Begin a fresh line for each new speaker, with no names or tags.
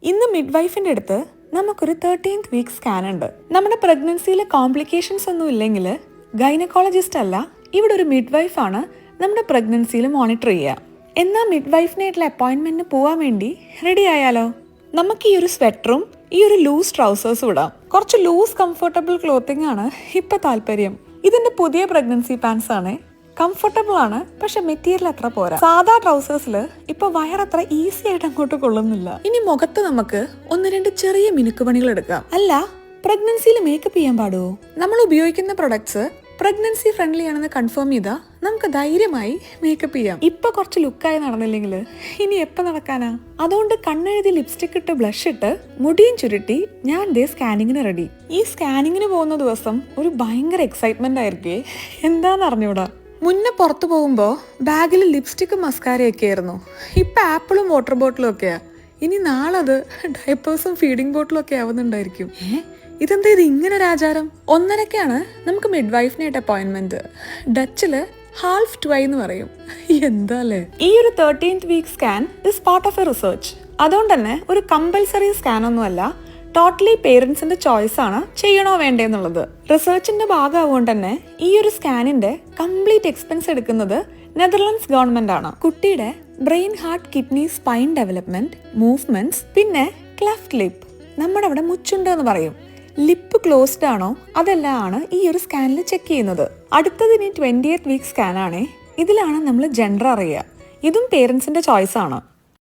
ഇന്ന് മിഡ്വൈഫിന്റെ അടുത്ത് നമുക്കൊരു 13th വീക്ക് സ്കാൻ ഉണ്ട്. നമ്മുടെ പ്രഗ്നൻസിയിലെ കോംപ്ലിക്കേഷൻസ് ഒന്നും ഇല്ലെങ്കിൽ ഗൈനക്കോളജിസ്റ്റ് അല്ല, ഇവിടെ ഒരു മിഡ്വൈഫാണ് നമ്മുടെ പ്രഗ്നൻസിയിൽ മോണിറ്റർ ചെയ്യുക. എന്നാൽ മിഡ്വൈഫിനായിട്ടുള്ള അപ്പോയിന്റ്മെന്റിന് പോവാൻ വേണ്ടി റെഡി ആയാലോ? നമുക്ക് ഈ ഒരു സ്വെറ്ററും ഈ ഒരു ലൂസ് ട്രൗസേഴ്സും ഇടാം. കുറച്ച് ലൂസ് കംഫർട്ടബിൾ ക്ലോത്തിങ് ആണ് ഇപ്പൊ താല്പര്യം. ഇതിന്റെ പുതിയ പ്രഗ്നൻസി പാൻസ് ആണ്. കംഫർട്ടബിൾ ആണ്, പക്ഷെ മെറ്റീരിയൽ അത്ര പോരാ. സാധാ ട്രൗസേഴ്സിൽ ഇപ്പൊ വയറത്ര ഈസി ആയിട്ട് അങ്ങോട്ട് കൊള്ളുന്നില്ല. ഇനി മുഖത്ത് നമുക്ക് 1-2 ചെറിയ മിനുക്കുപണികൾ എടുക്കാം. അല്ല, പ്രഗ്നൻസിയിൽ മേക്കപ്പ് ചെയ്യാൻ പാടുവോ? നമ്മൾ ഉപയോഗിക്കുന്ന പ്രൊഡക്ട്സ് പ്രഗ്നൻസി ഫ്രണ്ട്ലി ആണെന്ന് കൺഫേം ചെയ്താൽ നമുക്ക് ധൈര്യമായി മേക്കപ്പ് ചെയ്യാം. ഇപ്പൊ കുറച്ച് ലുക്കായി നടന്നില്ലെങ്കിൽ ഇനി എപ്പോ നടക്കാനാ? അതുകൊണ്ട് കണ്ണെഴുതി ലിപ്സ്റ്റിക് ഇട്ട് ബ്ലഷ് ഇട്ട് മുടിയും ചുരുട്ടി ഞാൻ ദേ സ്കാനിങ്ങിന് റെഡി. ഈ സ്കാനിങ്ങിന് പോകുന്ന ദിവസം ഒരു ഭയങ്കര എക്സൈറ്റ്മെന്റ് ആയിരിക്കേ, എന്താന്ന് അറിഞ്ഞൂടാ. മുന്നേ പുറത്തു പോകുമ്പോൾ ബാഗിൽ ലിപ്സ്റ്റിക്കും മസ്കാരയൊക്കെ ആയിരുന്നു. ഇപ്പൊ ആപ്പിളും വാട്ടർ ബോട്ടിലും ഒക്കെയാ. ഇനി നാളെ അത് ഡയപ്പേഴ്സും ഫീഡിംഗ് ബോട്ടിലും ഒക്കെ ആവുന്നുണ്ടായിരിക്കും. ഇതെന്താ ഇത് ഇങ്ങനെ ഒരു ആചാരം? 1:30 നമുക്ക് മിഡ്വൈഫിനായിട്ട് അപ്പോയിന്റ്മെന്റ്. ഡച്ചില് ഹാൾഫ് 2 എന്ന് പറയും. എന്താ അല്ലേ? ഈ ഒരു 13th week scan is part of a research. അതുകൊണ്ട് തന്നെ ഒരു കമ്പൽസറി സ്കാൻ ഒന്നുമല്ല, ടോട്ടലി പേരൻസിന്റെ ചോയ്സ് ആണ് ചെയ്യണോ വേണ്ടെന്നുള്ളത്. റിസർച്ചിന്റെ ഭാഗമാവുകൊണ്ട് തന്നെ ഈ ഒരു സ്കാനിന്റെ കംപ്ലീറ്റ് എക്സ്പെൻസ് എടുക്കുന്നത് നെതർലൻഡ്സ് ഗവൺമെന്റ് ആണ്. കുട്ടിയുടെ brain, heart, kidney, spine development, movements, പിന്നെ ക്ലെഫ്റ്റ് ലിപ്പ്, നമ്മുടെ അവിടെ മുച്ചുണ്ട് എന്ന് പറയും. ലിപ്പ് ക്ലോസ്ഡ് ആണോ അതെല്ലാം ആണ് ഈ ഒരു സ്കാനിൽ ചെക്ക് ചെയ്യുന്നത്. അടുത്തത് ഇനി 20th വീക്ക് സ്കാൻ ആണ്. ഇതിലാണ് നമ്മൾ ജെൻഡർ അറിയുക. ഇതും പേരൻസിന്റെ ചോയ്സ് ആണ്.